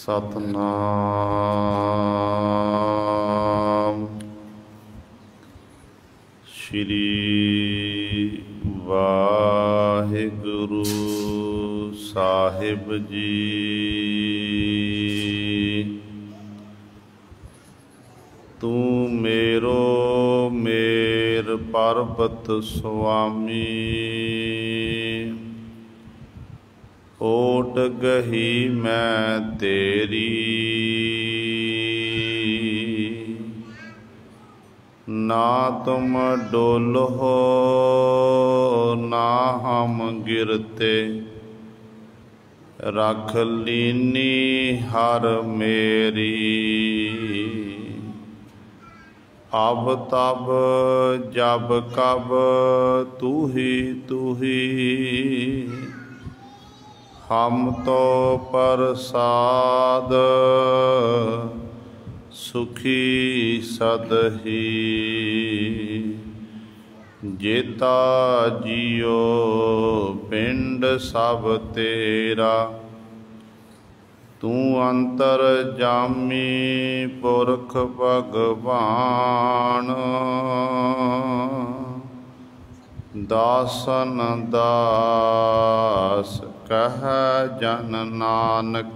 सतनाम। श्री वाहिगुरु साहिब जी। तू मेरो मेर परबत स्वामी, ओट गही मैं तेरी। ना तुम डोलो ना हम गिरते, रख लीनी हर मेरी। अब तब जब कब तू ही, हम तो प्रसाद सुखी सदही। जेता जियो पिंड सब तेरा, तू अंतर जामी पुरख भगवान। दासन दास कह जन नानक,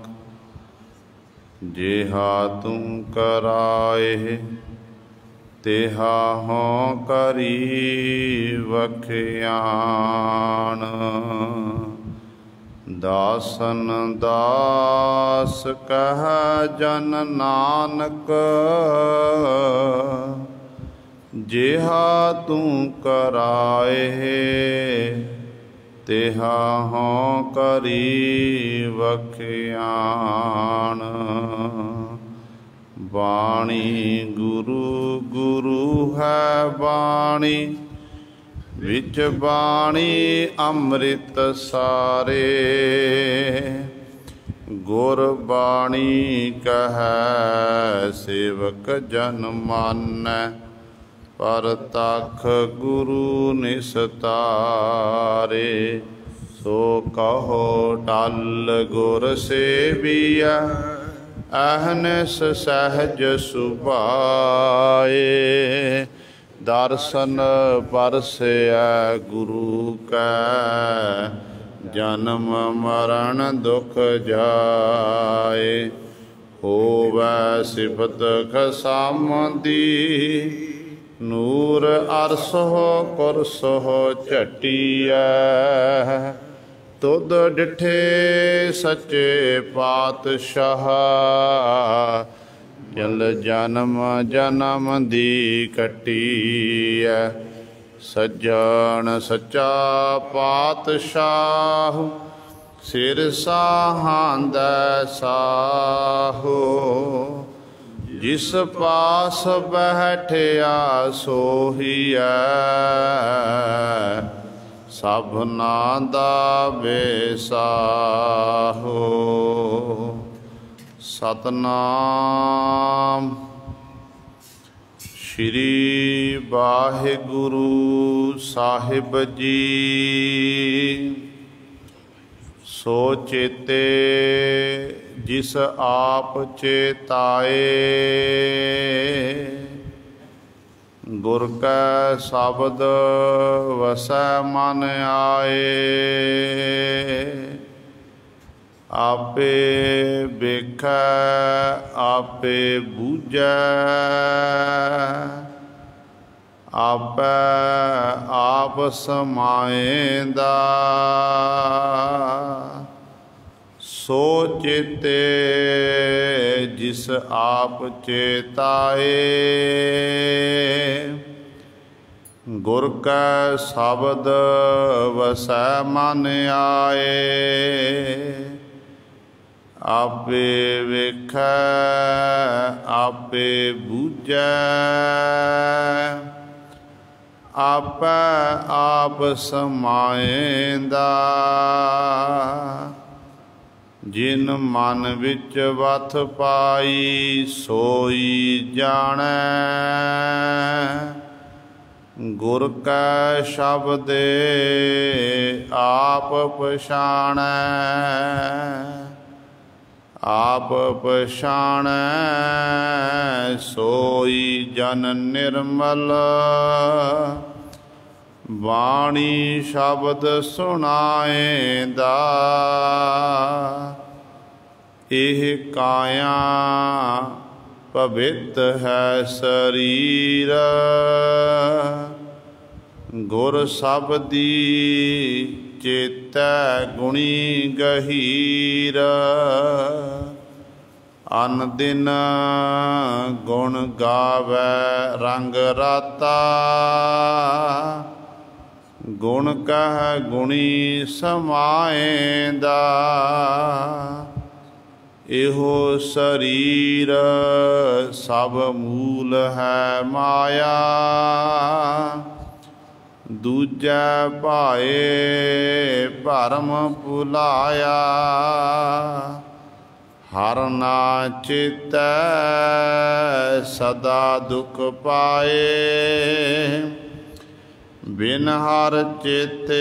जेहा तू कराए तेहा हों करी वखियान। दासन दास कह जन नानक, जेहा तू कराए तेहा हों करी वखियान। बाणी गुरु गुरु है बाणी, विच बाणी अमृत सारे। गुर बाणी कहै सेवक जन मानै, परतख गुरु निस्तारे। सो कहो टल गुर सेविया, अहनिस सहज सुभाए। दर्शन परसै गुरु कै, जन्म मरण दुख जाए। होवै सिफत खसामदी, नूर अरसो कुरसो झटिया। तुद डिठे सच्चे पातशाह, जल जन्म जन्म दी कटिया। सज्जन सच्चा पातशाह, सिर साहांदै साहो। जिस पास बैठिया सोहिया, सबना दा बेसाहो। सतनाम। श्री वाहिगुरु साहिब जी। सो चेते जिस आप चेताए, गुर कै शब्द वसै मन आए। आपे वेखै आपे बूझै, आपै आप समाएंदा। सो चेते जिस आप चेताए, गुर कै शब्द वसै मन आए। आपे वेखै आपे बूझै, आपै आप समाएंदा। जिन मन विच वथ पाई सोई जाणै, गुर कै शब्दे आप पछाणै। आप पछाणै सोई जन निर्मल। बाणी शब्द सुनाएंदा एह काया पवित है शरीर। गुर शब्दी चेतै गुणी गहीर। अन दिन गुण गावै रंग राता। गुण कह गुणी समाएंदा एहो शरीर सब मूल है माया। दूजै भाए भरम भुलाया। हर ना चेतै सदा दुख पाए। बिन हर चेते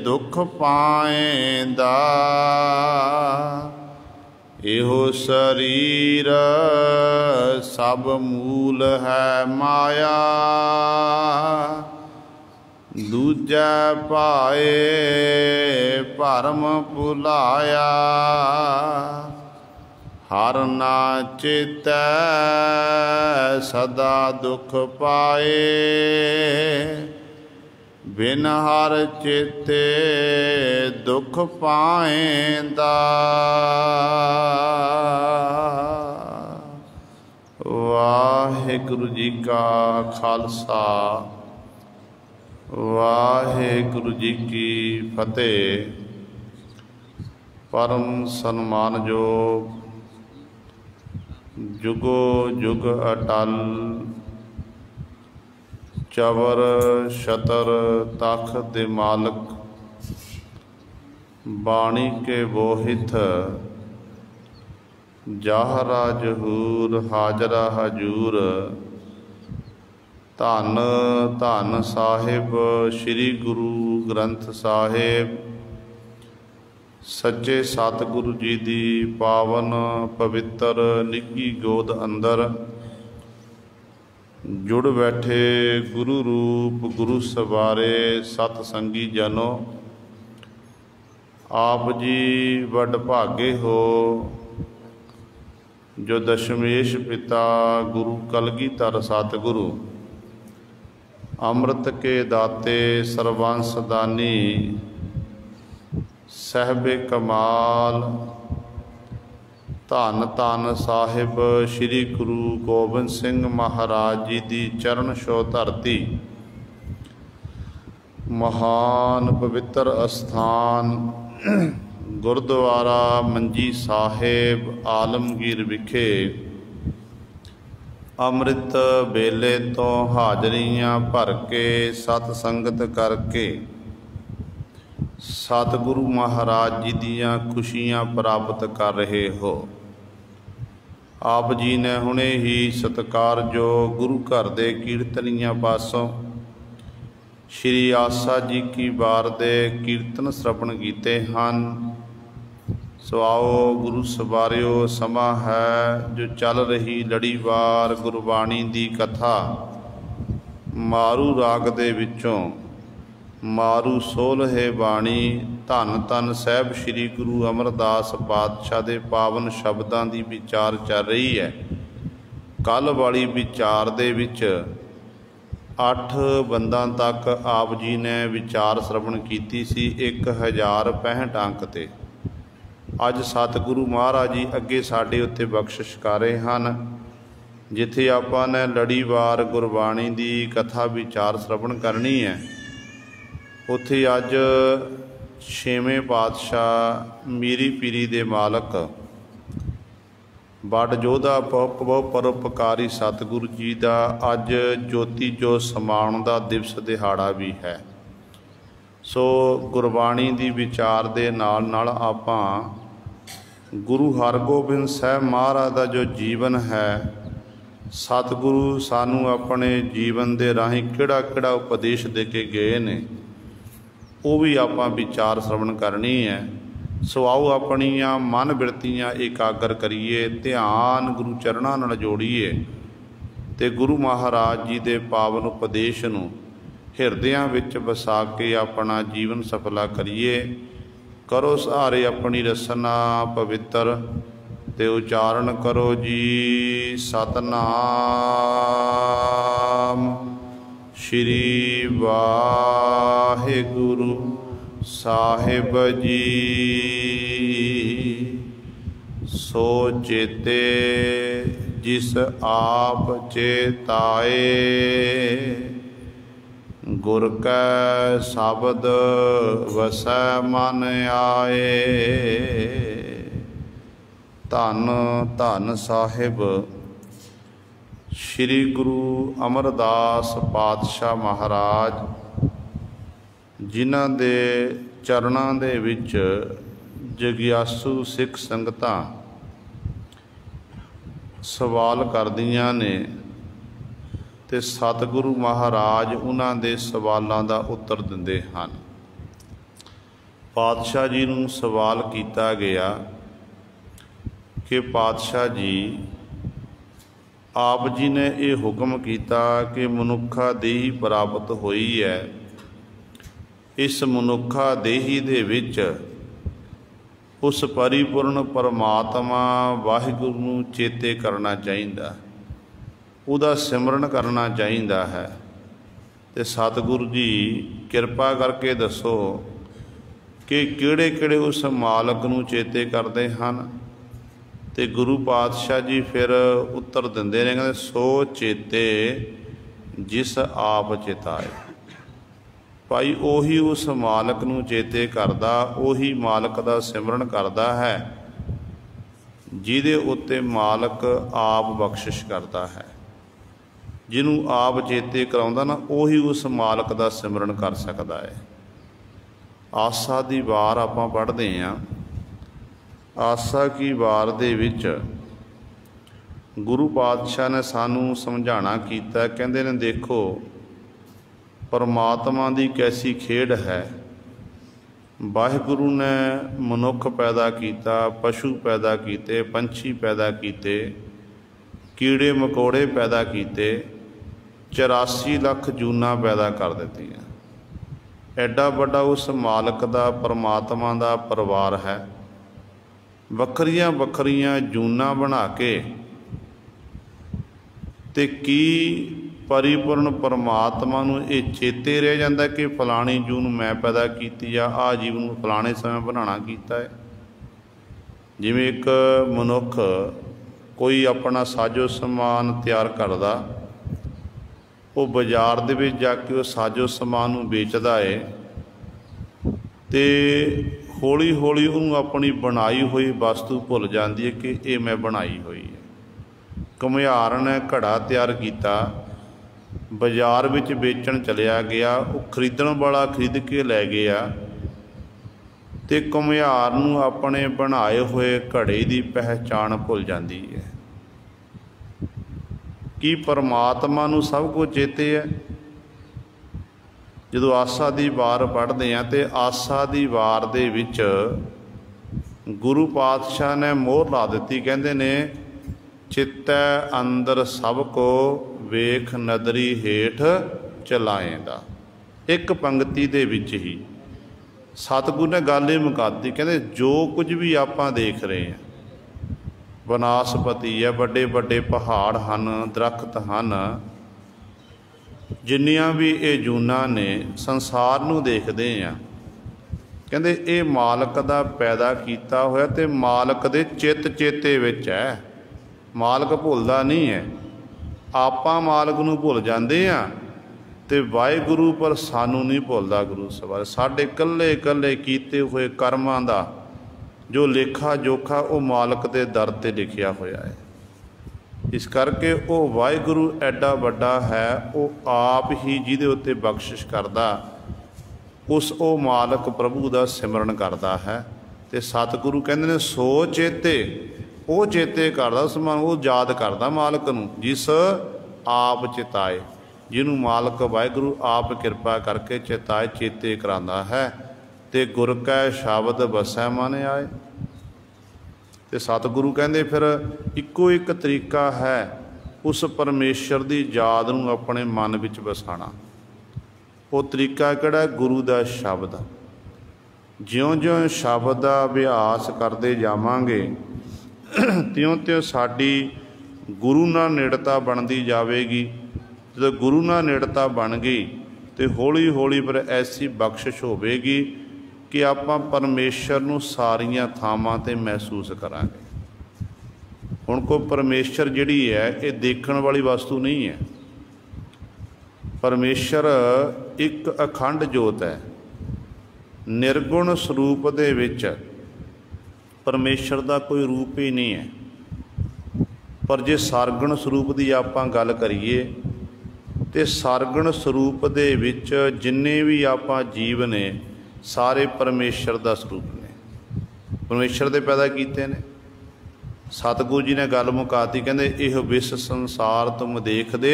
दुख पाएंदा एहो शरीर सब मूल है माया। दूजै पाए भरम भुलाया। हर ना चेतै सदा दुख पाए। बिन हर चेते दुख पाएंदा। वाहिगुरु जी का खालसा वाहिगुरु जी की फतेह। परम सन्मानयोग जुगो जुग अटल चवर छतर तख दे मालक। बाणी के बोहित जाहरा जहूर हाजरा हजूर। धन धन साहिब श्री गुरु ग्रंथ साहिब। सच्चे सतगुरु जी दी पावन पवित्र निੱਘੀ गोद अंदर जुड़ बैठे गुरु रूप गुरु सवारे सतसंगी जनो। आप जी वड भागे हो जो दशमेश पिता गुरु कलगीधर सतगुरु। अमृत के दाते सर्वंस दानी साहिब कमाल। धन धन साहिब श्री गुरु गोबिंद सिंह महाराज जी की चरण छो धरती। महान पवित्र अस्थान गुरुद्वारा मंजी साहिब आलमगीर विखे अमृत बेले तो हाजरियां भर के सतसंगत करके सतगुरु महाराज जी दियाँ खुशियाँ प्राप्त कर रहे हो। आप जी ने हुणे ही सत्कार जो गुरु घर दे कीर्तनियां पासों श्री आसा जी की बार दे कीर्तन श्रवण कीते हैं। सो आओ गुरु सवारियो समा है जो चल रही लड़ीवार गुरबाणी दी कथा। मारू राग दे विचों मारू सोलहे बाणी। धन धन साहिब श्री गुरु अमरदास पातशाह दे पावन शब्दां दी विचार चल रही है। कल वाली विचार दे विच 8 बंदां तक आप जी ने विचार श्रवण कीती सी 1065 अंक ते। अज सतगुरु महाराज जी अगे साडे उत्ते बख्शिश कर रहे हैं। जिथे आपां ने लड़ीवार गुरबाणी दी कथा विचार श्रवण करनी है उत्थे अज 6वें पातशाह मीरी पीरी दे मालक बड़ जोधा बहु परोपकारी सतगुरु जी का अज ज्योति जो समाउण दा दिवस दिहाड़ा भी है। सो गुरबाणी दी विचार दे नाल नाल आपां गुरु हरगोबिंद साहब महाराज का जो जीवन है सतगुरु सानू अपने जीवन के राही किहड़ा किहड़ा उपदेश दे के गए ने वो भी आपां विचार श्रवण करनी है। सो आओ अपनियां मन बिरतियां एकागर करिए, ध्यान गुरु चरणां नाल जोड़िए ते गुरु महाराज जी दे पावन उपदेश नूं हिरदियां विच वसा के अपना जीवन सफला करिए। करो सहारे अपनी रसना पवित्र ते उचारण करो जी सतनाम श्री वाहिगुरु साहिब जी। सो चेते जिस आप चेताए, गुर कै शब्द वसै मन आए। धन धन साहिब श्री गुरु अमरदास पातशाह महाराज, जिन्हां दे चरणां दे विच जगियासू सिख संगतां सवाल करदियां ने ते सतगुरु महाराज उन्हां दे सवालां दा उत्तर दिंदे हन। पातशाह जी नूं सवाल कीता गया कि पातशाह जी, आप जी ने ये हुक्म किया कि मनुखा देही प्राप्त हुई है, इस मनुखा देही दे विच उस परिपूर्ण परमात्मा वाहिगुरू नूं चेते करना चाहिए, उहदा सिमरन करना चाहिए है। ते सतगुरु जी किरपा करके दसो कि किहड़े किहड़े उस मालक नूं चेते करते हैं। ते गुरु पातशाह जी फिर उत्तर दिंदे ने, कहते सो चेते जिस आप चेताए। भाई उही उस मालक नूं चेते करदा, उही मालक दा सिमरन करदा है जिहदे उत्ते मालक आप बख्शिश करता है। जिन्हों आप चेते कराउंदा ना, उही उस मालक दा सिमरन कर सकदा है। आसा दी वार आपां पढ़दे हां। आसा की वार दे विच गुरु पातशाह ने सानू समझाना कीता। कहंदे ने देखो परमात्मा दी कैसी खेड है। वाहिगुरू ने मनुख पैदा किया, पशु पैदा किए, पंछी पैदा किए, कीड़े मकोड़े पैदा किए, 84 लाख जूना पैदा कर दित्तियां। एडा बड़ा उस मालक दा परमात्मा दा परिवार है। वखरियां वखरियां जूना बना के ते की परिपूर्ण परमात्मा नूं ये चेते रह जाता कि फलानी जून मैं पैदा की, आ जीव नूं फलाने समय बनाना कीता है। जिवें एक मनुख कोई अपना साजो समान तैयार करदा, वो बाजार दे विच जाके उस साजो समान नूं बेचदा है ते हौली हौली उन्होंने अपनी बनाई हुई वस्तु भुल जाती है कि ये मैं बनाई हुई है। घुमियार ने घड़ा तैयार किया, बाजार विच बेचण चलिया गया, वो खरीदण वाला खरीद के लै गया ते घुमियार नूं अपने बनाए हुए घड़े की पहचान भुल जाती है। कि परमात्मा नूं सब कुछ चेते है। जदों आसा दी वार पढ़ते हैं तो आसा दी वार दे विच गुरु पातशाह ने मोहर ला दी। कहते ने चित्तै अंदर सब को वेख नदरी हेठ चलाएंदा। एक पंक्ति दे विच ही सतगुरु ने गल ही मुकाती। कहते जो कुछ भी आपां देख रहे हैं, वनास्पति है, बड़े बड़े पहाड़ हैं, दरख्त हैं, जिन्नियां भी ये जूना ने संसार नूं देखते हैं, कहते ये मालक दा पैदा किया होया ते मालक दे चित चेते विच है। मालक भुलदा नहीं है। आपां मालक नूं भुल जांदे आ ते वाहिगुरू पर सानू नहीं भुलदा गुरु सवार। साडे कल्ले कल्ले कीते हुए कर्मां दा जो लेखा जोखा वो मालक दे दर ते लिखिया होया है। इस करके वो वाहिगुरू एडा वड्डा है, वो आप ही जिहदे उत्ते बख्शिश करदा, उस ओ मालक प्रभु दा सिमरन करदा है। ते सतगुरु कहंदे ने सो चेते, वो चेते करदा, समान वो याद करदा मालक नूं जिस आप चिताए, जिन्हों मालक वाहिगुरू आप कृपा करके चिताए चेते करांदा है। ते गुर कै शब्द बसै मन आए। ते सतगुरु कहते फिर इक्को एक तरीका है उस परमेश्वर की याद नूं अपने मन विच वसाना। वो तरीका किहड़ा? गुरु का शब्द। ज्यों ज्यों शब्द का अभ्यास करते जावांगे त्यों त्यों साडी गुरु नाल नेड़ता बनती जाएगी। जो गुरु नाल नेड़ता बन गई तो हौली हौली फिर ऐसी बख्शिश होवेगी कि आपां परमेश्वर नूं सारियां थावां ते महसूस करांगे। हुण कोई परमेश्वर जिहड़ी है ये देखण वाली वस्तु नहीं है। परमेश्वर एक अखंड जोत है। निर्गुण स्वरूप दे विच परमेश्वर का कोई रूप ही नहीं है। पर जे सरगुण स्वरूप की आपां गल करिए तो सरगुण स्वरूप दे विच जिन्ने भी आपां जीव ने सारे परमेश्वर का स्वरूप ने, परमेश्वर दे पैदा कीते ने। सतगुरु जी ने गल मुकाती, कहते इह विस संसार तुम देखदे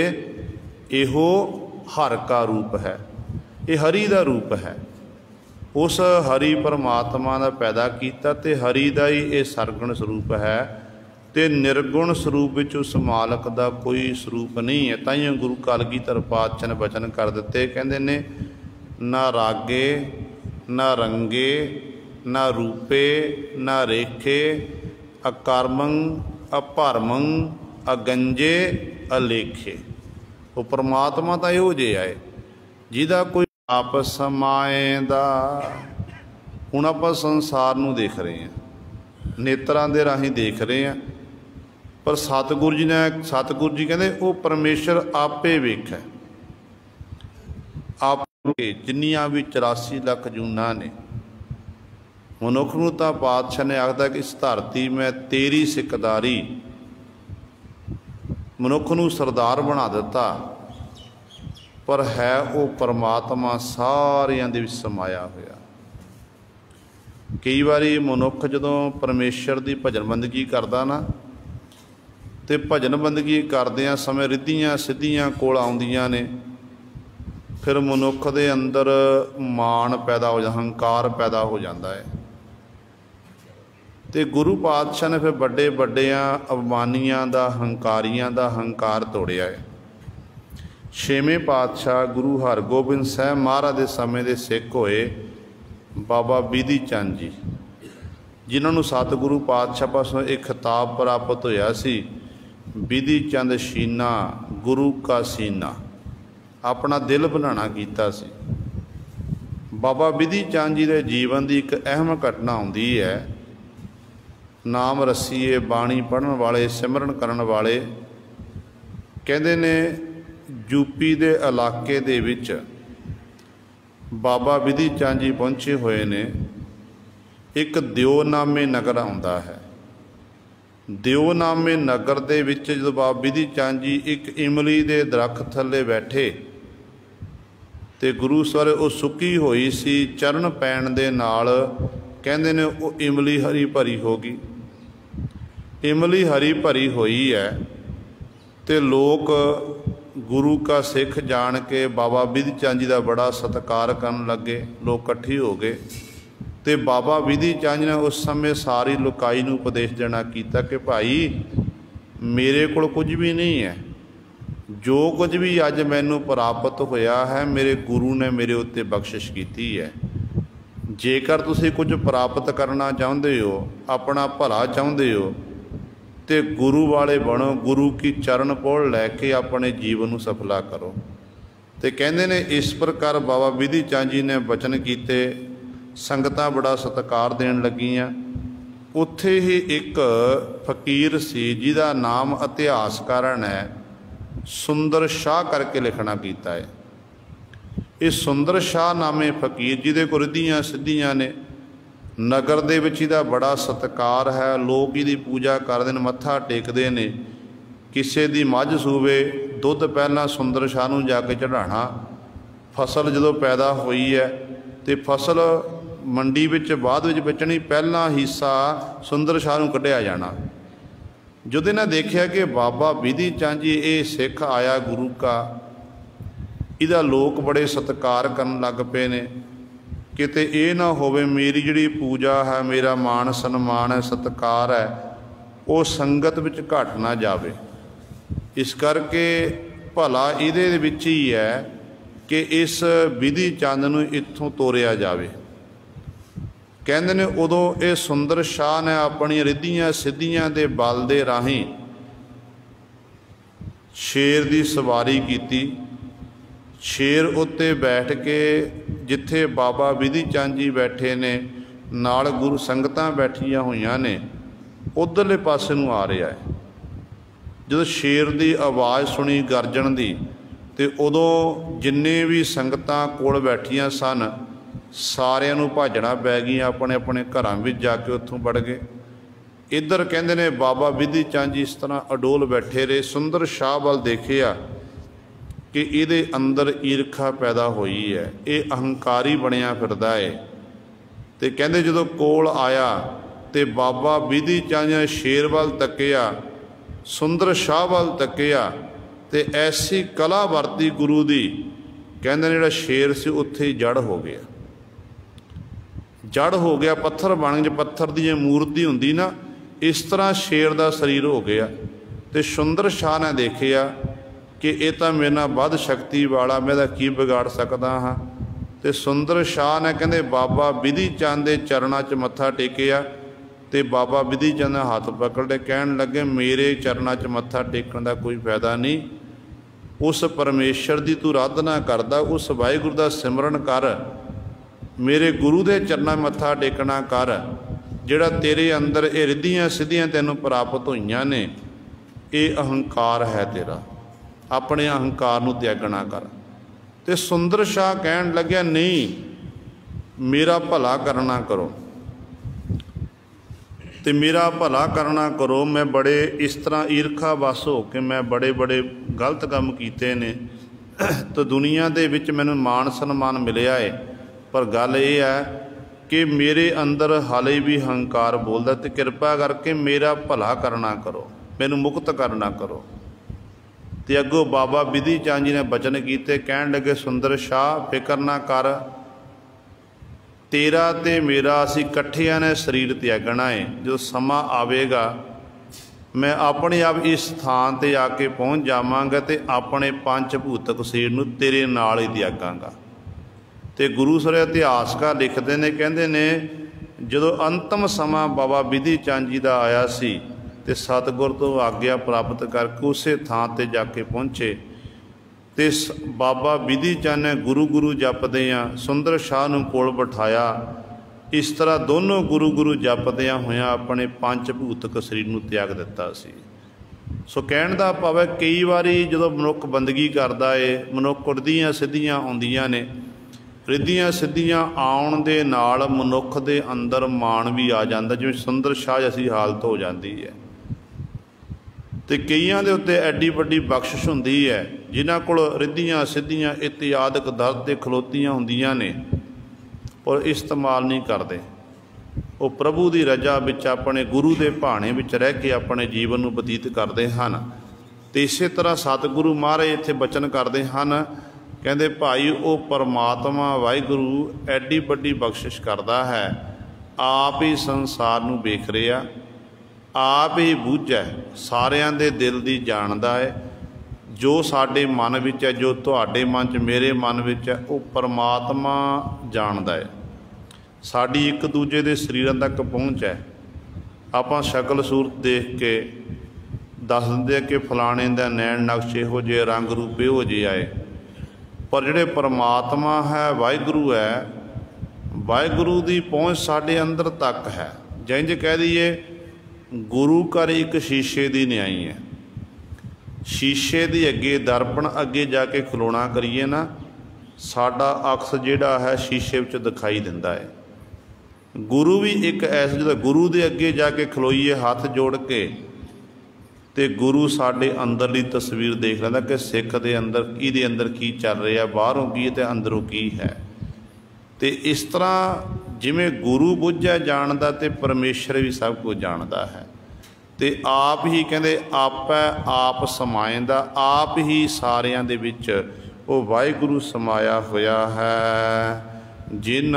इहो हर का रूप है। ये हरि का रूप है। उस हरि परमात्मा का पैदा किया तो हरि का ही ये सरगुण स्वरूप है। तो निर्गुण स्वरूप विच उस मालक का कोई स्वरूप नहीं है। ताइयों गुरु कलगीधर पातशाह ने वचन कर दिते, कहते ने ना रागे ना रंगे ना रूपे ना रेखे अकर्मं अपरमं अगंजे अलेखे। वो परमात्मा तो इहो जिहा है जिहदा कोई आप समाएंदा। हुण आपां संसार नूं देख रहे हैं, नेत्रां दे राहीं देख रहे हैं, पर सतगुरु जी कहते वो परमेश्वर आपे वेखै। आप जिन्नियां भी 84 लाख जूना ने मनुख नूं तां पातशाह ने आखदा कि इस धरती में तेरी सिकदारी मनुख नूं सरदार बना दिता, पर है वो परमात्मा सारियां दे विच समाया होया। कई बारी मनुख जदों परमेश्वर की भजन बंदगी करदा ना तो भजन बंदगी करदियां समय रिद्धियां सिद्धियां कोल आउंदियां ने। फिर मनुख दे अंदर मान पैदा हो जाता, हंकार पैदा हो जाता है। तो गुरु पातशाह ने फिर बड़े बड़िया अवमानियां दा हंकारियां दा हंकार तोड़िया है। छेवें पातशाह गुरु हरगोबिंद साहब महाराज के समय के सिख होए बाबा बिधि चंद जी, जिन्होंने सतगुरु पातशाह पासों एक खिताब प्राप्त होया सी, बिधि चंद शीना गुरु का सीना, अपना दिल बनाना कीता सी। बाबा बिधि चंद जी के जीवन की एक अहम घटना आउंदी है। नाम रसीए बाणी पढ़न वाले सिमरन करन वाले कहते ने यूपी के इलाके दे विच बाबा बिधि चंद जी पहुँचे हुए ने। एक दिओनामे नगर आउंदा है। दिओनामे नगर दे विच जदों बाबा बिधि चंद जी एक इमली दे दरख्त थल्ले बैठे ते गुरु सवारे वो सुक्की हुई सी, चरण पैण दे नाल कहंदे ने वो इमली हरी भरी हो गई। इमली हरी भरी हुई है तो लोग गुरु का सिख जान के बाबा बिधि चंद जी का बड़ा सत्कार करन लगे। लोग इकट्ठे हो गए तो बाबा बिधि चंद ने उस समय सारी लुकाई नूं उपदेश देना कीता कि भाई मेरे को कुछ भी नहीं है, जो कुछ भी अज मैनू प्राप्त होया है मेरे गुरु ने मेरे उत्ते बख्शिश की है। जेकर तुसीं कुछ प्राप्त करना चाहते हो, अपना भला चाहते हो तो गुरु वाले बनो, गुरु की चरण पौड़ लैके अपने जीवन नूं सफला करो। तो कहते ने इस प्रकार बाबा बिधि चंद जी ने वचन किए, संगतां बड़ा सत्कार देन लगियां। उत्थे ही एक फकीर सी जिहदा नाम इतिहासकारां ने सुंदर शाह करके लिखना कीता है। इस सुंदर शाह नामे फकीर जिहदे कोल रिद्धियां सिद्धियां ने, नगर दे विच इहदा बड़ा सत्कार है। लोग इहदी पूजा करदे ने, मत्था टेकदे ने। किसी दी मझ सूवे दुध पहला सुंदर शाह नूं जाके चढ़ाना। फसल जदों पैदा हुई है तो फसल मंडी विच बाद विच बेचणी, पहला हिस्सा सुंदर शाह नूं कढ़िया जाना। जदों इन्हां देखिया कि बाबा बिधि चंद जी ये सिख आया गुरु का, इहदा लोग बड़े सत्कार करन लग पे ने किते ये ना होवे मेरी जिहड़ी पूजा है, मेरा मान सन्मान है, सत्कार है, वो संगत विच घट ना जावे। इस करके भला इहदे विच ही है कि इस विधि चंद नूं इत्थों तोरिया जावे। कहंदे ने उदों ये सुंदर शाह ने अपनी रिद्धियां सिद्धियां दे बल दे राहीं शेर दी सवारी कीती। शेर उत्ते बैठ के जिथे बाबा विधि चंद जी बैठे ने, नाल गुरु संगतां बैठियां होईयां ने, उधरले पासे नूं आ रहा है। जदों शेर दी आवाज़ सुनी गर्जन दी, ते उदों जिन्ने भी संगतां कोल बैठियां सन सारियां नूं भाजड़ा पै गईयां, अपने अपने घरां विच जाके उत्थों वड़ गए। इधर कहंदे ने बाबा विधि चंद जी इस तरह अडोल बैठे रहे। सुंदर शाह वल देखिया कि इहदे अंदर ईरखा पैदा हुई है, ये अहंकारी बनिया फिरदा है। ते कहंदे जदों कोल आया ते बाबा विधि चंद ने शेर वल तकिया, सुंदर शाह वल तकिया, ते ऐसी कला वरती गुरु दी, कहंदे ने जिहड़ा शेर सी उत्थे ही जड़ हो गया। जड़ हो गया, पत्थर बन गए। पत्थर दी मूर्ति हुंदी ना, इस तरह शेर दा शरीर हो गया। ते सुंदर शाह ने देखिया कि ये तो मेरे नाल वध शक्ति वाला, मैं इहदा की बिगाड़ सकदा हाँ। ते सुंदर शाह ने कहंदे बाबा विधि चंद दे चरणां च मत्था टेकिया, ते बाबा विधि चंद ने हाथ पकड़े, कहण लगे मेरे चरणां च मत्था टेकण दा कोई फायदा नहीं। उस परमेश्वर दी तू आराधना करदा, उस वाहिगुरू दा सिमरन कर, मेरे गुरु दे चरणां मत्था टेकना कर। जिहड़ा तेरे अंदर ये रिद्धियां सिद्धियां तैनूं प्राप्त होईयां ने, ये अहंकार है तेरा, अपने अहंकार नूं त्यागना कर। ते सुंदर शाह कहण लग्या नहीं, मेरा भला करना करो, ते मेरा भला करना करो। मैं बड़े इस तरह ईरखा वस हो के मैं बड़े बड़े गलत काम कीते ने, तो दुनिया दे विच मैनूं मान सन्मान मिलिया है। पर गल ये है कि मेरे अंदर हाले भी हंकार बोलदा, ते किरपा करके मेरा भला करना करो, मैनूं मुक्त करना करो। ते अगों बाबा विधि चंद जी ने बचन कीते, कहण लगे सुंदर शाह फिकर ना कर, तेरा ते मेरा असीं इकट्ठियां ने शरीर त्यागना है। जो समा आवेगा मैं अपने आप इस स्थान ते आके पहुँच जावांगा, ते अपने पंच भूतक शरीर नूं तेरे नाल ही त्यागांगा। ते गुरु सर इतिहासकार लिखते हैं, कहते ने जदों अंतिम समा बाबा विधि चंद जी का आया सी, ते सतगुर तो आग्या प्राप्त करके उस थां ते जाके पहुँचे। ते बाबा विधि चंद ने गुरु गुरु जपदियां सुंदर शाह नूं कोल बिठाया। इस तरह दोनों गुरु गुरु जपदियां होया अपने पंच भूतक शरीर नूं त्याग दिता सी। सो कहण दा भाव है कई वारी जदों मनुख बंदगी करदा है, मनुख रिद्धियां सिद्धियां आउंदियां ने, रिद्धियां सिद्धियां आउण दे नाल मनुख दे अंदर मान भी आ जांदा, जिवें सुंदर शाह जैसी हालत हो जाती है। तो कईयां दे उत्ते एड्डी वड्डी बख्शिश हुंदी है, जिन्हां कोल रिद्धियां सिद्धियां इत्यादक दर ते खलोतियां हुंदियां ने, पर इस्तेमाल नहीं करते। वो प्रभु की रजा विच अपने गुरु के भाणे विच रह के अपने जीवन नूं बतीत करते हैं। तो इस तरह सतगुरु महाराज इत्थे बचन करते हैं, कहते भाई वो परमात्मा वाहिगुरू एड्डी वड्डी बख्शिश करता है, आप ही संसार नूं वेख रहा, आप ही बूझ है, सारियां दे दिल दी जानदा है। जो साडे मन विच है, जो तुहाडे मन च मेरे मन विच है, वो परमात्मा जानदा है। साडी एक दूजे दे शरीरां तक पहुँच है। आपां शक्ल सूरत देख के दस दिंदे कि फलाणे दा नैन नक्श इहो जिहा, रंग रूप इहो जिहा है, पर जिहड़े परमात्मा है वाहिगुरू है, वाहिगुरू की पहुँच साडे अंदर तक है। जिंज कह दईए गुरु घर एक शीशे की न्याई है, शीशे की अगे दर्पण अगे जाके खलोना करिए ना, साडा अक्स जिहड़ा है शीशे विच दिखाई दिंदा है। गुरु भी एक ऐसा जो गुरु के अगे जाके खलोईए हाथ जोड़ के, तो गुरु साडे अंदरली तस्वीर देख लैंदा कि सिख दे अंदर इहदे अंदर की चल रहा, बाहरों की ते अंदरों की है। तो इस तरह जिमें गुरु बुझा जानदा ते परमेश्वर भी सब कुछ जानदा है। तो आप ही कहते आपै आप समाएंदा, आप ही सारियां दे विच वो वाहिगुरू समाया होया है। जिन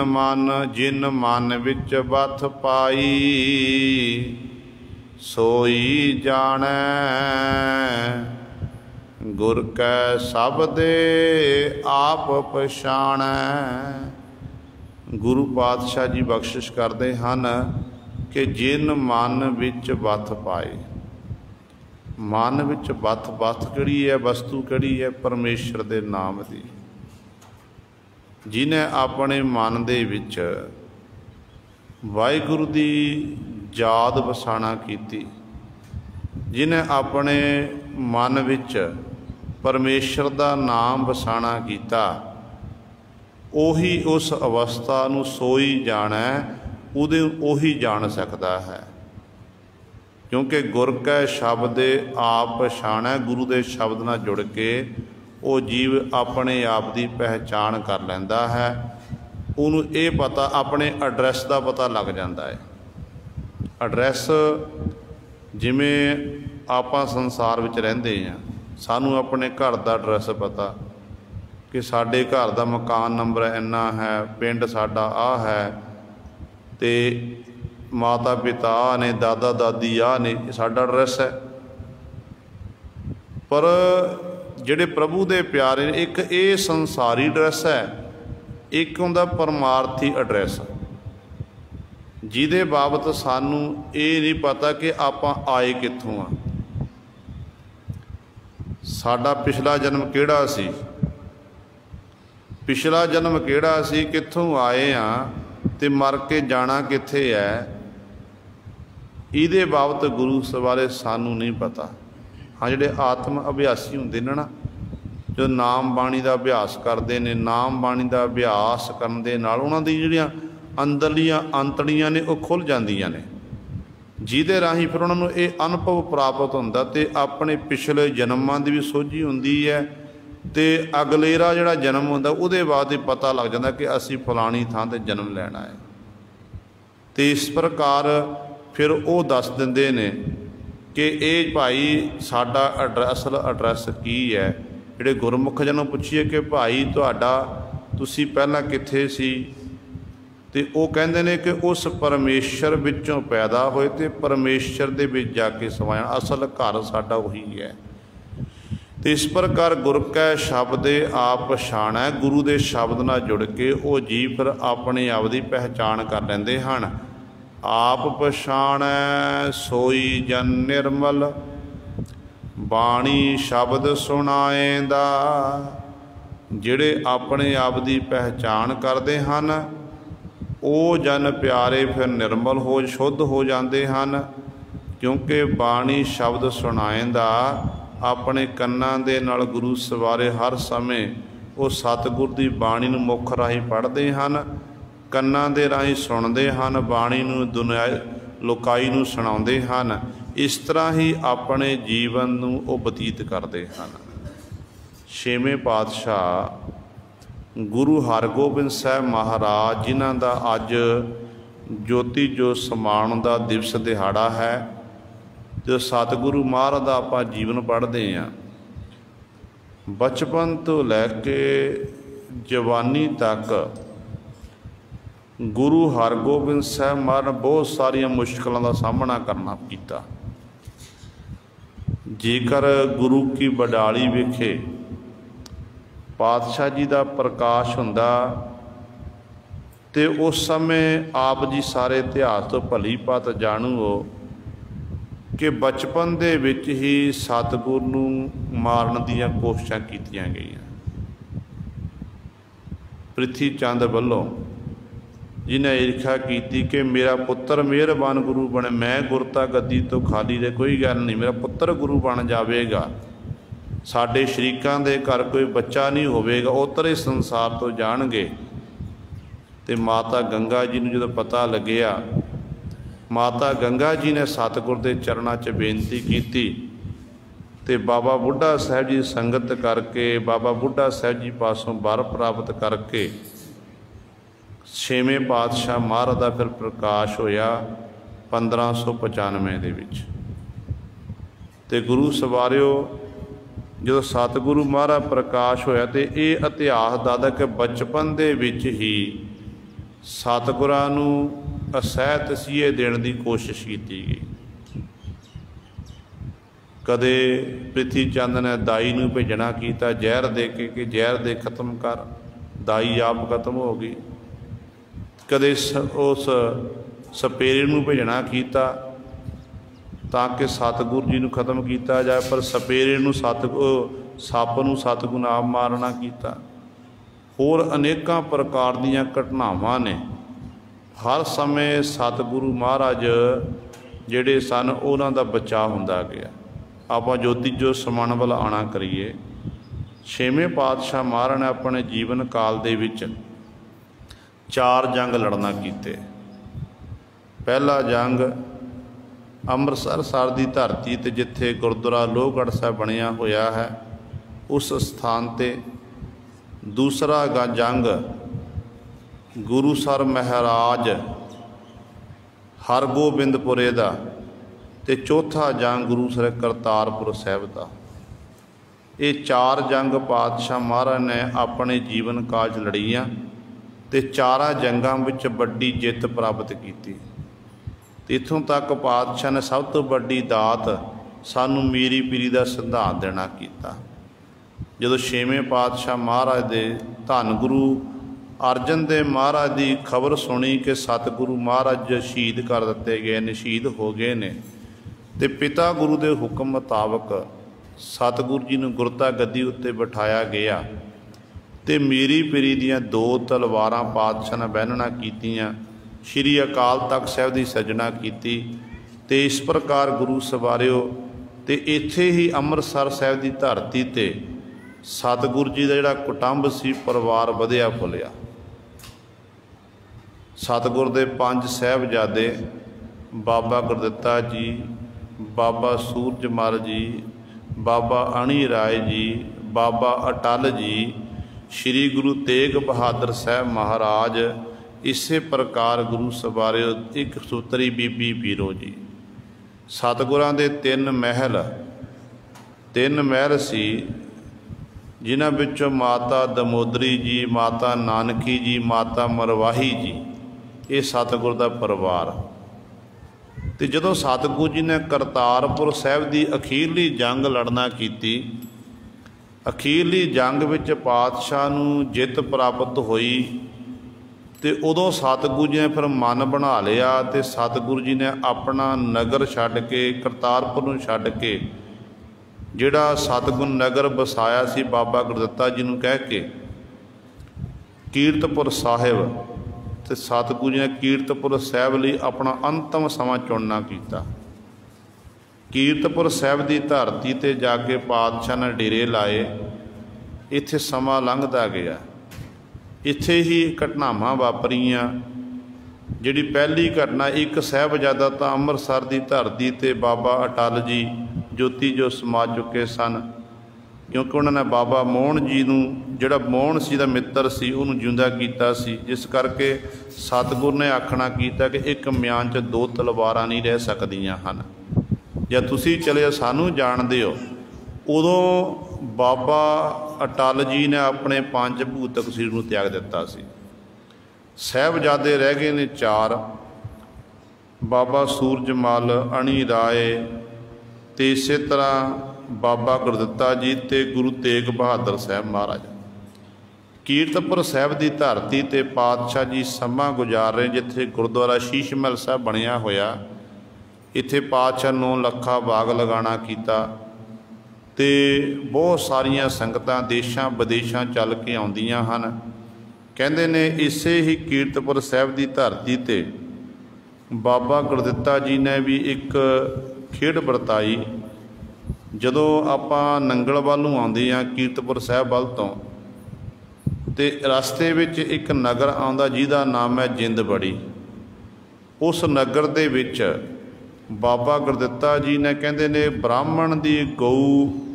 मन विच बथ पाई, सोई जानै गुर कै शब्दे आप पछाणै। गुरु पातशाह जी बख्शिश करते हैं कि जिन मन विच बथ पाए। मन विच बथ किहड़ी है, वस्तु किहड़ी है? परमेश्वर दे नाम दी। जिन्हें अपने मन दे विच वाहिगुरु दी याद वसाणा कीती, जिन्हें अपने मन विच परमेश्वर दा नाम वसाणा कीता, ओही उस अवस्था नूं सोई जाणै, ओही जान सकता है। क्योंकि गुर कै शब्द आप पछाणै, गुरु के शब्द नाल जुड़ के वो जीव अपने आप की पहचान कर लैंदा है। उन्होंने ये पता, अपने एड्रैस का पता लग जाता है। एड्रैस जिमें आप संसार विच रहिंदे हैं, सानू अपने घर का एड्रैस पता कि साडे घर का मकान नंबर इन्ना है, पिंड साडा आ है, तो माता पिता आ ने, दादा दादी आ ने, साडा एड्रैस है। पर जिहड़े प्रभु दे प्यारे, एक ये संसारी एड्रैस है, एक उनका परमार्थी एड्रैस, जिहदे बाबत सानू ये नहीं पता कि आप आए कित्थों आ, साडा पिछला जन्म किहड़ा सी, पिछला जन्म किहड़ा सी, कित्थों आए आ ते मर के जाना कित्थे है, इहदे बाबत गुरु सवारे सानू नहीं पता। हाँ, जिहड़े आत्म अभ्यासी हुंदे ने ना, जो नाम बाणी का अभ्यास करते हैं, नाम बाणी का अभ्यास करन दे नाल उन्हां दी जिहड़ियां अंदरलियां अंतड़ियां ने वो खुल जांदियां ने, जिहदे राही फिर उन्हां नूं ये अनुभव प्राप्त हुंदा ते अपने पिछले जन्मां दी भी सोझी हुंदी है, ते अगलेरा जिहड़ा जन्म हुंदा उहदे बाद ही पता लग जाता कि असीं फलानी थां ते जन्म लैना है। तो इस प्रकार फिर वो दस दिंदे ने कि ये भाई साडा असल एड्रैस की है। जिहड़े गुरमुख जनों पुछिए कि भाई तुहाडा तुसीं पहलां कित्थे सी, ते वो कहंदे ने कि उस परमेश्वर विचों पैदा होए ते परमेश्वर दे विच जाके समाया, असल घर साडा उही है। तो इस प्रकार गुर कै शब्द आप पछाणै, गुरु के शब्द नाल जुड़ के वो जीव फिर अपने आप की पहचान कर लैंदे हन। आप पछाणै सोई जन निर्मल, बाणी शब्द सुनाएंदा। जिहड़े अपने आप की पहचान करते हैं, वो जन प्यारे फिर निर्मल हो शुद्ध हो जाते हैं, क्योंकि बाणी शब्द सुनाएंदा अपने कन्नां दे नाल गुरु सवारे हर समय वो सतगुर की बाणी नूं मुख राही पढ़ते हैं, कन्नां दे राही सुनते हैं, बाणी नूं दुनिया लोकाई नूं सुणाउंदे हैं। इस तरह ही अपने जीवन नूं वो बतीत करते हैं। छेवें पातशाह गुरु हरगोबिंद साहब महाराज, जिन्हां दा अज ज्योति जो समान का दिवस दिहाड़ा है, जो सतगुरु महाराज का आप जीवन पढ़ते हैं, बचपन तो लैके जवानी तक गुरु हरगोबिंद साहब महाराज ने बहुत सारिया मुश्किलों का सामना करना किया। जेकर गुरु की बडाली वेखे, पातशाह जी का प्रकाश हुंदा, तो उस समय आप जी सारे इतिहास तो भली भात जाणू हो कि बचपन दे विच ही सतगुरु नूं मारन दीयां कोशिशां कीतीआं गईआं। प्रिथी चंद वल्लों जिन्हें ईर्खा की कि मेरा पुत्र मेहरबान गुरु बने, मैं गुरता गद्दी तो खाली रहे, कोई गल नहीं, मेरा पुत्र गुरु बन जाएगा, साडे शरीकां दे घर कोई बच्चा नहीं होवेगा, उतरे संसार तो जाणगे। तो माता गंगा जी नूं जदों पता लग्या, माता गंगा जी ने सतगुर के चरणों च बेनती की, तो बाबा बुढ़ा साहब जी संगत करके बाबा बुढ़ा साहब जी पासों वर प्राप्त करके छेवें पातशाह महाराज का फिर प्रकाश होया 1595 दे विच। ते गुरु सवारियो जो सतगुरु महाराज प्रकाश होया, तो ये इतिहास दसदा कि बचपन दे विच ही सतगुरां नूं असह तसीहे देण दी कोशिश की गई। कदे प्रिथी चंद ने दाई नूं भेजना कीता जहर दे के कि जहर दे खत्म कर, दाई आप खत्म हो गई। कदे उस सपेरे नूं भेजना कीता ताकि सतगुरु जी नूं खत्म किया जाए, पर सपेरे नूं सप नूं सतगुरु आप मारना कीता। होर अनेकां प्रकार दीयां घटनावां ने। हर समय सतगुरु महाराज जिहड़े सन उन्हां दा बचाव हुंदा गया। आपां जोतीजो समण वल आना करिए। छेवें पातशाह महाराज ने अपने जीवन काल दे विच 4 जंग लड़ना कीते। पहला जंग ਅੰਮ੍ਰਿਤਸਰ ਸਾਹਿਬ ਦੀ ਧਰਤੀ ਤੇ ਜਿੱਥੇ ਗੁਰਦੁਆਰਾ ਲੋਹਗੜ੍ਹ ਸਾਹਿਬ ਬਣਿਆ ਹੋਇਆ ਹੈ ਉਸ ਸਥਾਨ ਤੇ। ਦੂਸਰਾ ਜੰਗ ਗੁਰੂਸਰ ਮਹਾਰਾਜ ਹਰਗੋਬਿੰਦਪੁਰੇ ਦਾ ਤੇ ਚੌਥਾ ਜੰਗ ਗੁਰੂਸਰ ਕਰਤਾਰਪੁਰ ਸਾਹਿਬ ਦਾ। ਇਹ 4 ਜੰਗ ਪਾਤਸ਼ਾਹ ਮਹਾਰਾਜ ਨੇ ਆਪਣੇ ਜੀਵਨ ਕਾਲ 'ਚ ਲੜੀਆਂ ਤੇ 4 ਜੰਗਾਂ ਵਿੱਚ ਵੱਡੀ ਜਿੱਤ ਪ੍ਰਾਪਤ ਕੀਤੀ। इत्थों तक पातशाह ने सब तो वड्डी दात सानू मीरी पीरी का सिद्धांत देना किया। जदों छेवें पातशाह महाराज दे धन गुरु अर्जन देव महाराज की खबर सुनी कि सतगुरु महाराज शहीद कर दिते गए ने, शहीद हो गए ने, तो पिता गुरु के हुक्म मुताबक सतगुरु जी नूं गुरता गद्दी उत्ते बिठाया गया तो मीरी पीरी दियां 2 तलवारां पातशाह ने बहनना कीतियां। श्री अकाल तख्त साहिब की सजना की। तो इस प्रकार गुरु सवारियो तो इत्थे ही अमृतसर साहिब की धरती ते सतगुरु जी का जिहड़ा कुटुंब सी परिवार वधिया फुलिया। सतगुर दे 5 साहिबजादे बाबा गुरदित्ता जी, बाबा सूरजमल जी, बाबा अणी राय जी, बाबा अटल जी, श्री गुरु तेग बहादुर साहब महाराज, इसे प्रकार गुरु सवारियो एक सूतरी बीबी पीरो जी। सतगुरां दे 3 महल सी जिन्हां विचों माता दमोदरी जी, माता नानकी जी, माता मरवाही जी, ये सतगुर दा परिवार। तो जदों सतगुरु जी ने करतारपुर साहिब की अखीरली जंग लड़ना की, अखीरली जंग विच पातशाह नूं जित प्राप्त हुई तो उदों सतगुरु जी ने फिर मन बना लिया तो सतगुरु जी ने अपना नगर छड्ड के करतारपुर नूं छड्ड के जिहड़ा सतगुरु नगर बसाया सी बाबा गुरदित्ता जी नूं कह के कीरतपुर साहिब, तो सतगुरु जी ने कीरतपुर साहिब लई अपना अंतिम समा चुनना किया। कीरतपुर साहिब की धरती ते जाके पातशाह ने डेरे लाए। इत्थे समा लंघदा गया। इत्थे ही घटनावां वापरियां। जिहड़ी पहली घटना एक साहिबजादा तो अमृतसर की धरती ते बाबा अटल जी जोती जो समा चुके सन, क्योंकि उन्होंने बाबा मोहन जी नूं जिहड़ा मोहन सी दा मित्र सी उहनूं जिंदा कीता सी, जिस करके सतगुर ने आखना कीता कि एक म्यान च 2 तलवारां नहीं रह सकदियां हन, जे तुसीं चले सानूं जाणदे हो। उदों बाबा अटल जी ने अपने 5 भूतक शरीर को त्याग दिता सी। साहिबजादे रह गए ने 4, बाबा सूरजमल, अणी राय ते इस तरह बाबा गुरदित्ता जी ते गुरु तेग बहादुर साहब महाराज। कीरतपुर साहिब की धरती ते पातशाह जी समा गुजार रहे जिथे गुरुद्वारा शीश महल साहब बनया होया। इत्थे पातशाह 9 लखा बाग लगाना कीता ते बहुत सारिया संगतां देशां विदेशां चल के आउंदियां हन। कहंदे ने इसे ही कीरतपुर साहिब की धरती ते बाबा गुरदित्ता जी ने भी एक खेड वरताई। जदों आपां नंगल वालों आउंदे आ कीरतपुर साहिब वाल तो ते रस्ते विच एक नगर आउंदा जिहदा नाम है जिंदबड़ी। उस नगर दे विच बाबा गुरदित्ता जी ने कहंदे ने ब्राह्मण की गऊ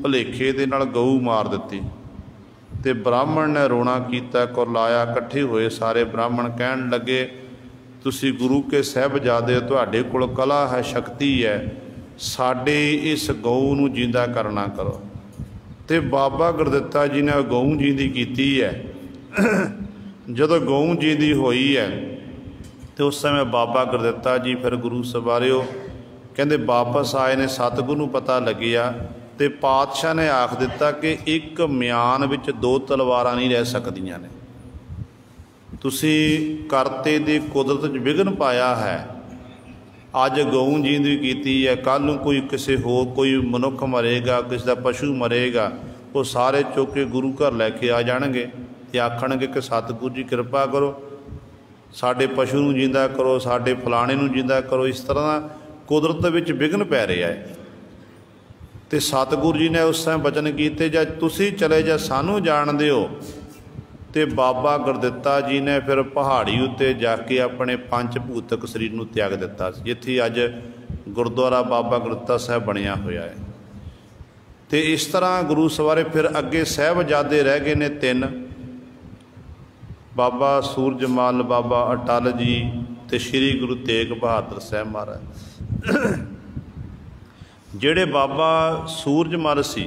भुलेखे दे नाल गऊ मार दित्ती ते ब्राह्मण ने रोना कीता, कुरलाया। इकट्ठे होए सारे ब्राह्मण कहन लगे तुसी गुरु के साहिबजादे हो, तुहाडे कोल कला है, शक्ति है, साडे इस गऊ नूं जिंदा करना करो। तो बाबा गुरदित्ता जी ने गऊ जिंदी कीती है। जदों गऊ जिंदी होई है तो उस समय बाबा गुरदित्ता जी फिर गुरु सवारिओ कहते वापस आए ने, सतगुरु नूं पता लग्या ते पातशाह ने आख दिता कि एक म्यान विच दो तलवारां नहीं रह सकदियां ने। तुसी करते दी कुदरत च विघन पाया है। अज गऊ जींदी कीती है, कल नूं कोई किसी होर कोई मनुख मरेगा, किसी का पशु मरेगा, वो सारे चुक के गुरु घर लैके आ जाणगे ते आखणगे कि सतगुरु जी कृपा करो, साडे पशु नूं जींदा करो, साडे फलाणे नूं जींदा करो। इस तरह कुदरत विच विघन पै रहा है। तो सतगुरु जी ने उस समय बचन कीते, जा तुसी चले जा सानू जाणदे हो। तो बाबा गुरदित्ता जी ने फिर पहाड़ी उत्ते जाके अपने पंच भूतक शरीर नूं त्याग दिता, जिथे अज गुरुद्वारा बाबा गुरदित्ता साहब बनिया होया है। तो इस तरह गुरु सवारे फिर अगे साहबजादे रह गए ने 3, बाबा सूरजमल, बाबा अटल जी ते श्री गुरु तेग बहादुर साहब महाराज। जिहड़े बाबा सूरजमल सी,